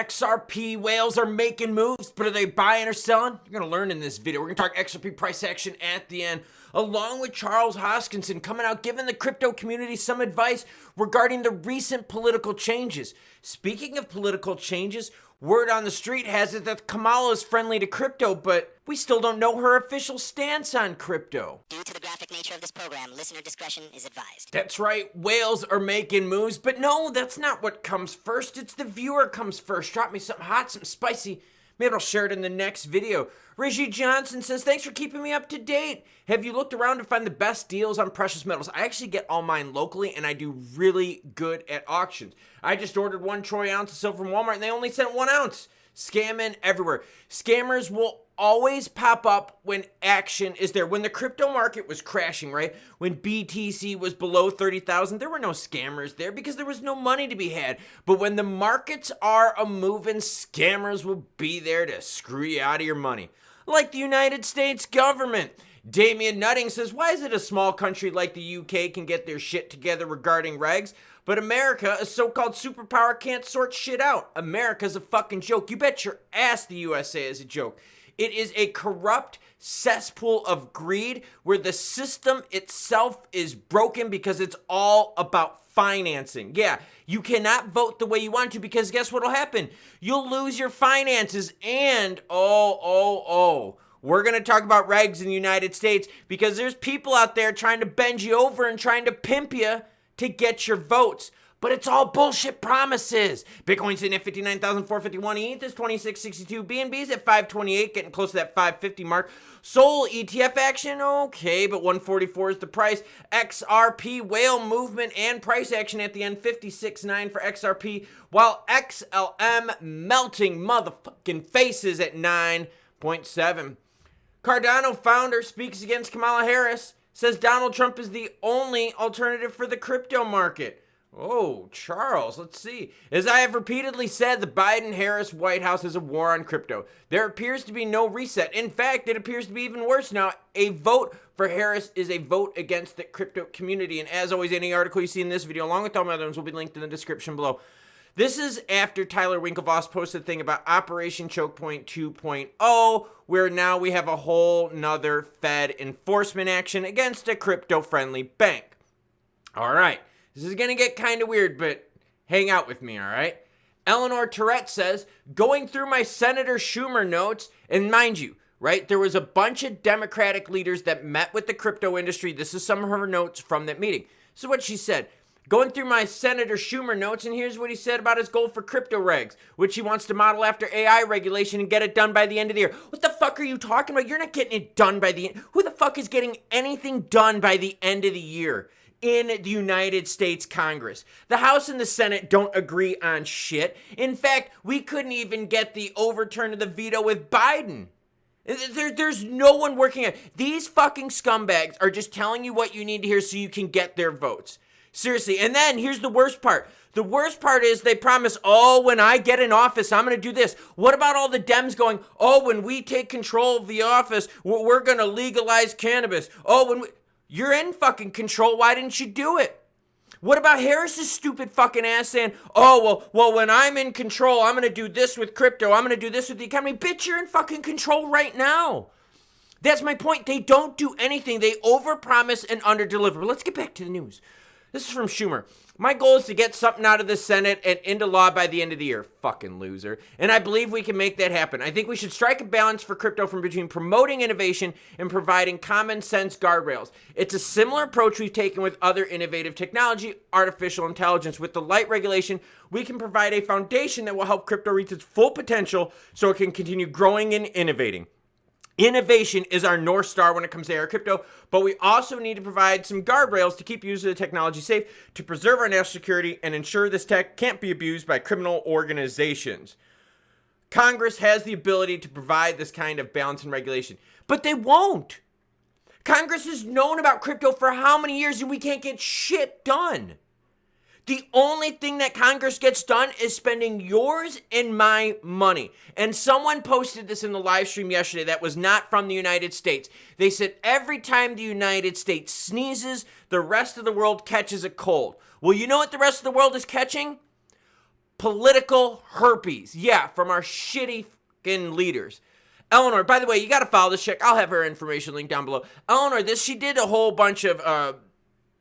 XRP whales are making moves, but are they buying or selling? You're going to learn in this video. We're going to talk XRP price action at the end, along with Charles Hoskinson coming out giving the crypto community some advice regarding the recent political changes. Speaking of political changes, word on the street has it that Kamala is friendly to crypto, but we still don't know her official stance on crypto. Due to the graphic nature of this program, listener discretion is advised. That's right, whales are making moves, but no, that's not what comes first. It's the viewer comes first. Drop me something hot, something spicy. Maybe I'll share it in the next video. Reggie Johnson says, thanks for keeping me up to date. Have you looked around to find the best deals on precious metals? I actually get all mine locally, and I do really good at auctions. I just ordered 1 troy ounce of silver from Walmart, and they only sent 1 ounce. Scamming everywhere. Scammers will always pop up when action is there. When the crypto market was crashing, right? When BTC was below 30,000, there were no scammers there because there was no money to be had. But when the markets are a-moving, scammers will be there to screw you out of your money. Like the United States government. Damian Nutting says, why is it a small country like the UK can get their shit together regarding regs, but America, a so-called superpower, can't sort shit out? America's a fucking joke. You bet your ass the USA is a joke. It is a corrupt cesspool of greed where the system itself is broken because it's all about financing. Yeah, you cannot vote the way you want to because guess what'll happen? You'll lose your finances and, we're going to talk about regs in the United States because there's people out there trying to bend you over and trying to pimp you to get your votes. But it's all bullshit promises. Bitcoin's sitting at 59,451. ETH is 2662. BNB's at 528, getting close to that 550 mark. Sol ETF action, okay, but 144 is the price. XRP whale movement and price action at the end, 56.9 for XRP, while XLM melting motherfucking faces at 9.7. Cardano founder speaks against Kamala Harris, says Donald Trump is the only alternative for the crypto market. Oh, Charles, let's see. As I have repeatedly said, the Biden-Harris White House is a war on crypto. There appears to be no reset. In fact, it appears to be even worse now. A vote for Harris is a vote against the crypto community. And as always, any article you see in this video, along with all my other ones, will be linked in the description below. This is after Tyler Winklevoss posted a thing about Operation Choke Point 2.0, where now we have a whole nother Fed enforcement action against a crypto-friendly bank. All right. This is going to get kind of weird, but hang out with me, all right? Eleanor Tourette says, going through my Senator Schumer notes, and mind you, right, there was a bunch of Democratic leaders that met with the crypto industry. This is some of her notes from that meeting. This is what she said. Going through my Senator Schumer notes, and here's what he said about his goal for crypto regs, which he wants to model after AI regulation and get it done by the end of the year. What the fuck are you talking about? You're not getting it done by the end. Who the fuck is getting anything done by the end of the year? In the United States Congress. The House and the Senate don't agree on shit. In fact, we couldn't even get the overturn of the veto with Biden. There's no one working on it. These fucking scumbags are just telling you what you need to hear so you can get their votes. Seriously. And then here's the worst part. The worst part is they promise, when I get in office, I'm going to do this. What about all the Dems going, when we take control of the office, we're going to legalize cannabis. You're in fucking control. Why didn't you do it? What about Harris's stupid fucking ass saying, when I'm in control, I'm going to do this with crypto. I'm going to do this with the economy. Bitch, you're in fucking control right now. That's my point. They don't do anything. They overpromise and underdeliver. But let's get back to the news. This is from Schumer. My goal is to get something out of the Senate and into law by the end of the year. Fucking loser. And I believe we can make that happen. I think we should strike a balance for crypto from between promoting innovation and providing common sense guardrails. It's a similar approach we've taken with other innovative technology, artificial intelligence. With the light regulation, we can provide a foundation that will help crypto reach its full potential so it can continue growing and innovating. Innovation is our North Star when it comes to our crypto, but we also need to provide some guardrails to keep users of the technology safe, to preserve our national security, and ensure this tech can't be abused by criminal organizations. Congress has the ability to provide this kind of balance and regulation, but they won't. Congress has known about crypto for how many years, and we can't get shit done. The only thing that Congress gets done is spending yours and my money. And someone posted this in the live stream yesterday that was not from the United States. They said every time the United States sneezes, the rest of the world catches a cold. Well, you know what the rest of the world is catching? political herpes. Yeah, from our shitty fucking leaders. Eleanor, by the way, you got to follow this chick. I'll have her information link down below. Eleanor, she did a whole bunch of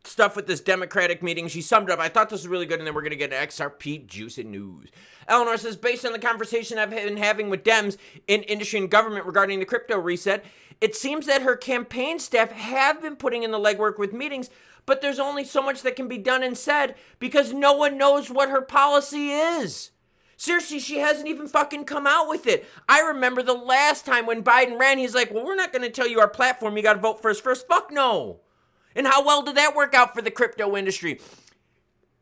stuff with this Democratic meeting. She summed it up. I thought this was really good, and then we're going to get an XRP juice and news. Eleanor says, based on the conversation I've been having with Dems in industry and government regarding the crypto reset, it seems that her campaign staff have been putting in the legwork with meetings, but there's only so much that can be done and said because no one knows what her policy is. Seriously, she hasn't even fucking come out with it. I remember the last time when Biden ran, he's like, well, we're not going to tell you our platform. You got to vote for us first. Fuck no. And how well did that work out for the crypto industry?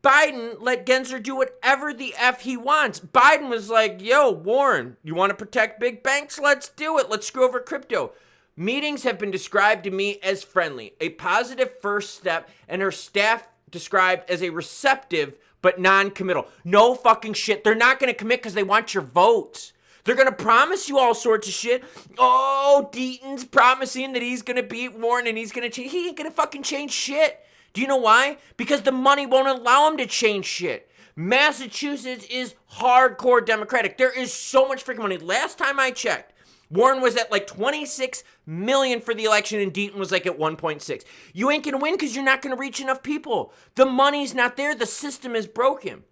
Biden let Gensler do whatever the F he wants. Biden was like, yo, Warren, you want to protect big banks? Let's do it. Let's screw over crypto. Meetings have been described to me as friendly, a positive first step, and her staff described as a receptive but non-committal. No fucking shit. They're not going to commit because they want your votes. They're going to promise you all sorts of shit. Oh, Deaton's promising that he's going to beat Warren and he's going to change. He ain't going to fucking change shit. Do you know why? Because the money won't allow him to change shit. Massachusetts is hardcore Democratic. There is so much freaking money. Last time I checked, Warren was at like 26 million for the election and Deaton was like at 1.6. You ain't going to win because you're not going to reach enough people. The money's not there. The system is broken.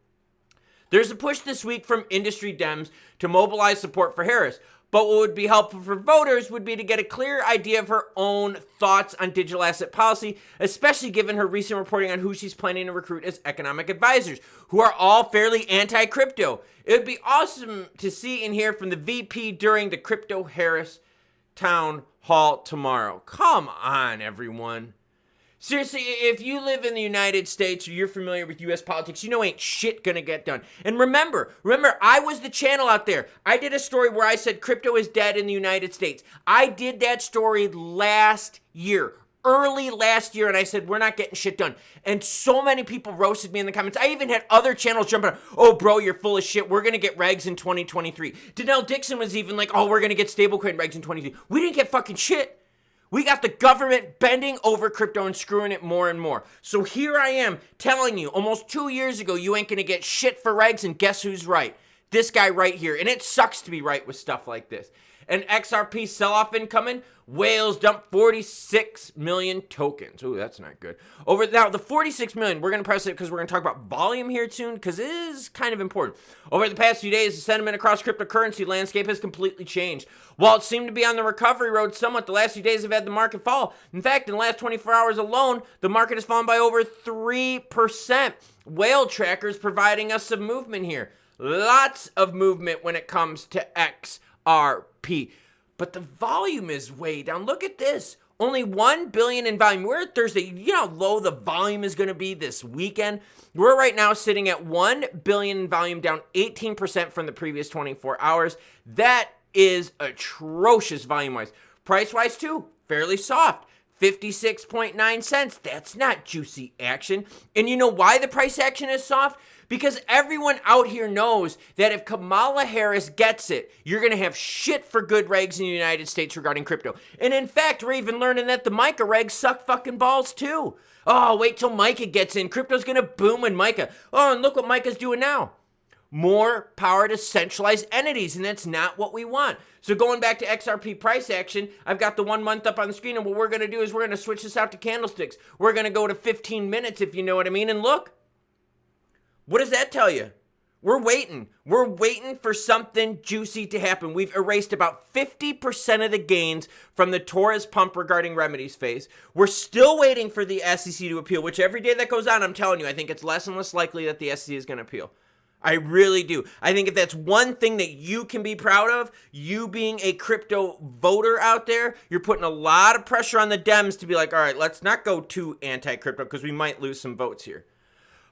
There's a push this week from industry Dems to mobilize support for Harris. But what would be helpful for voters would be to get a clear idea of her own thoughts on digital asset policy, especially given her recent reporting on who she's planning to recruit as economic advisors, who are all fairly anti-crypto. It would be awesome to see and hear from the VP during the Crypto Harris town hall tomorrow. Come on, everyone. Seriously, if you live in the United States or you're familiar with U.S. politics, you know ain't shit gonna get done. And remember, I was the channel out there. I did a story where I said crypto is dead in the United States. I did that story last year, early last year, and I said, we're not getting shit done. And so many people roasted me in the comments. I even had other channels jumping on, oh, bro, you're full of shit. We're gonna get regs in 2023. Danelle Dixon was even like, oh, we're gonna get stablecoin regs in 2023. We didn't get fucking shit. We got the government bending over crypto and screwing it more and more. So here I am telling you, almost 2 years ago, you ain't gonna get shit for regs, and guess who's right? This guy right here. And it sucks to be right with stuff like this. An XRP sell-off incoming. Whales dumped 46 million tokens. Ooh, that's not good. Now, the 46 million, we're going to press it because we're going to talk about volume here soon because it is kind of important. Over the past few days, the sentiment across cryptocurrency landscape has completely changed. While it seemed to be on the recovery road somewhat, the last few days have had the market fall. In fact, in the last 24 hours alone, the market has fallen by over 3%. Whale trackers providing us some movement here. Lots of movement when it comes to XRP. But the volume is way down. Look at this. Only 1 billion in volume. We're at Thursday. You know how low the volume is going to be this weekend? We're right now sitting at 1 billion in volume, down 18% from the previous 24 hours. That is atrocious volume-wise. Price-wise, too, fairly soft. 56.9 cents. That's not juicy action. And you know why the price action is soft? Because everyone out here knows that if Kamala Harris gets it, you're going to have shit for good regs in the United States regarding crypto. And in fact, we're even learning that the MICA regs suck fucking balls too. Oh, wait till MICA gets in. Crypto's going to boom in MICA. Oh, and look what MICA's doing now. More power to centralized entities, and that's not what we want. So going back to XRP price action, I've got the 1 month up on the screen, and what we're going to do is we're going to switch this out to candlesticks. We're going to go to 15 minutes, if you know what I mean, and look. What does that tell you? We're waiting. We're waiting for something juicy to happen. We've erased about 50% of the gains from the Torres pump regarding remedies phase. We're still waiting for the SEC to appeal, which every day that goes on, I'm telling you, I think it's less and less likely that the SEC is going to appeal. I really do. I think if that's one thing that you can be proud of, you being a crypto voter out there, you're putting a lot of pressure on the Dems to be like, all right, let's not go too anti-crypto because we might lose some votes here.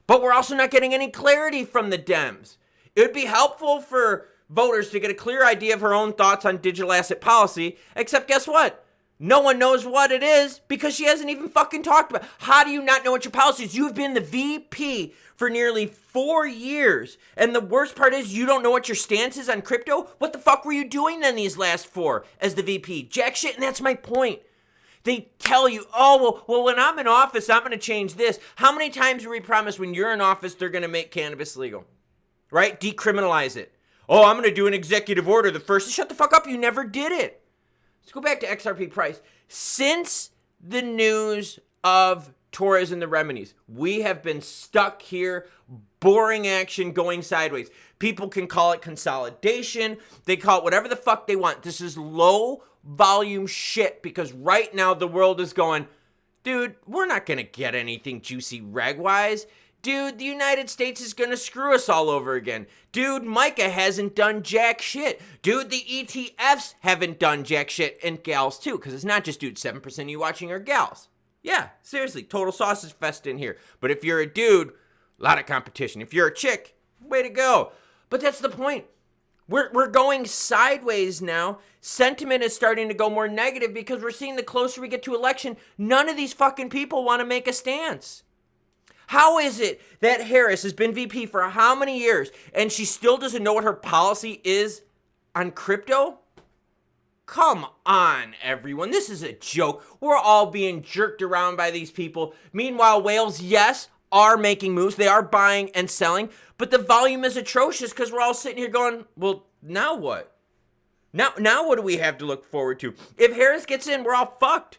But we're also not getting any clarity from the Dems. It would be helpful for voters to get a clear idea of her own thoughts on digital asset policy, except guess what? No one knows what it is because she hasn't even fucking talked about it. How do you not know what your policy is? You've been the VP for nearly 4 years. And the worst part is you don't know what your stance is on crypto? What the fuck were you doing then these last 4 as the VP? Jack shit, and that's my point. They tell you, oh, well, when I'm in office, I'm going to change this. How many times do we promise when you're in office, they're going to make cannabis legal? right? Decriminalize it. Oh, I'm going to do an executive order the first. Shut the fuck up. You never did it. Let's go back to XRP price. Since the news of Torres and the remedies, we have been stuck here, boring action going sideways. People can call it consolidation. They call it whatever the fuck they want. This is low volume shit because right now the world is going, dude, we're not going to get anything juicy reg-wise. Dude, the United States is going to screw us all over again. Dude, Micah hasn't done jack shit. Dude, the ETFs haven't done jack shit. And gals too, because it's not just dude, 7% of you watching are gals. Yeah, seriously, total sausage fest in here. But if you're a dude, a lot of competition. If you're a chick, way to go. But that's the point. We're going sideways now. Sentiment is starting to go more negative because we're seeing the closer we get to election, none of these fucking people want to make a stance. How is it that Harris has been VP for how many years and she still doesn't know what her policy is on crypto? Come on, everyone. This is a joke. We're all being jerked around by these people. Meanwhile, whales, yes, are making moves. They are buying and selling, but the volume is atrocious because we're all sitting here going, well, now what? Now what do we have to look forward to? If Harris gets in, we're all fucked.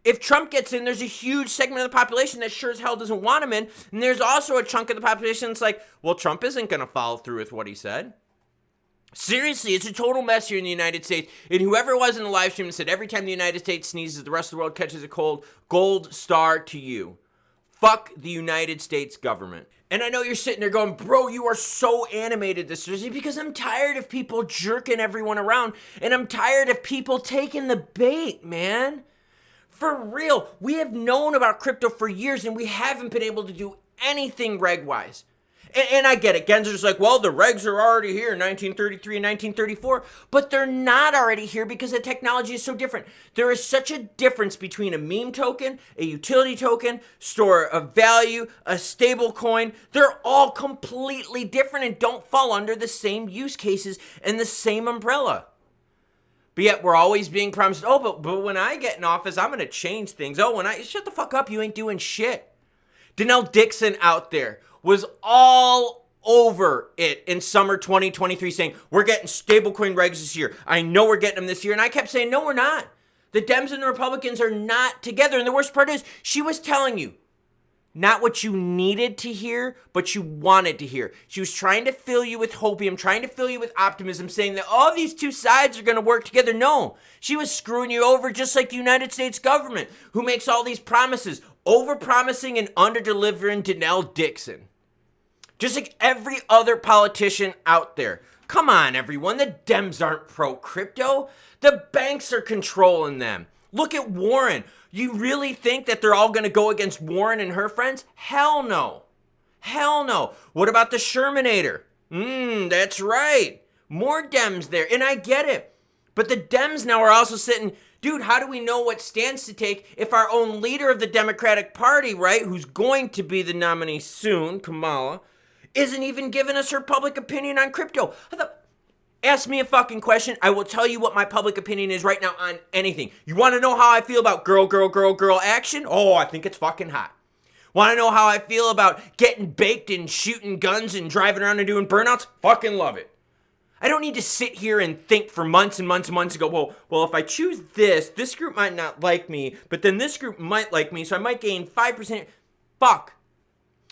If Trump gets in, there's a huge segment of the population that sure as hell doesn't want him in. And there's also a chunk of the population that's like, well, Trump isn't going to follow through with what he said. Seriously, it's a total mess here in the United States. And whoever was in the live stream said every time the United States sneezes, the rest of the world catches a cold, gold star to you. Fuck the United States government. And I know you're sitting there going, bro, you are so animated this Thursday because I'm tired of people jerking everyone around. And I'm tired of people taking the bait, man. For real, we have known about crypto for years and we haven't been able to do anything reg-wise. And I get it. Gensler's like, well, the regs are already here in 1933 and 1934, but they're not already here because the technology is so different. There is such a difference between a meme token, a utility token, store of value, a stable coin. They're all completely different and don't fall under the same use cases and the same umbrella. But yet we're always being promised, oh, but when I get in office, I'm going to change things. Oh, shut the fuck up. You ain't doing shit. Denell Dixon out there was all over it in summer 2023 saying, we're getting stablecoin regs this year. I know we're getting them this year. And I kept saying, no, we're not. The Dems and the Republicans are not together. And the worst part is she was telling you not what you needed to hear, but you wanted to hear. She was trying to fill you with hopium, trying to fill you with optimism, saying that all these two sides are going to work together. No, she was screwing you over just like the United States government, who makes all these promises, over-promising and under-delivering Denell Dixon. Just like every other politician out there. Come on, everyone. The Dems aren't pro-crypto. The banks are controlling them. Look at Warren. You really think that they're all going to go against Warren and her friends? Hell no. Hell no. What about the Shermanator? That's right. More Dems there. And I get it. But the Dems now are also sitting, dude, how do we know what stance to take if our own leader of the Democratic Party, right, who's going to be the nominee soon, Kamala, isn't even giving us her public opinion on crypto? Ask me a fucking question. I will tell you what my public opinion is right now on anything. You want to know how I feel about girl action? Oh, I think it's fucking hot. Want to know how I feel about getting baked and shooting guns and driving around and doing burnouts? Fucking love it. I don't need to sit here and think for months and months and months and go, well, if I choose this group might not like me, but then this group might like me, so I might gain 5%. Fuck.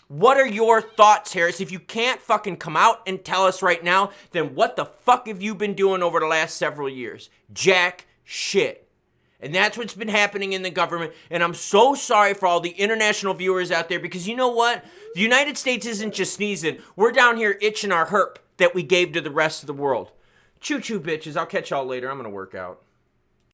What are your thoughts, Harris? If you can't fucking come out and tell us right now, then what the fuck have you been doing over the last several years? Jack shit. And that's what's been happening in the government. And I'm so sorry for all the international viewers out there because you know what? The United States isn't just sneezing. We're down here itching our herp that we gave to the rest of the world. Choo-choo, bitches. I'll catch y'all later. I'm going to work out.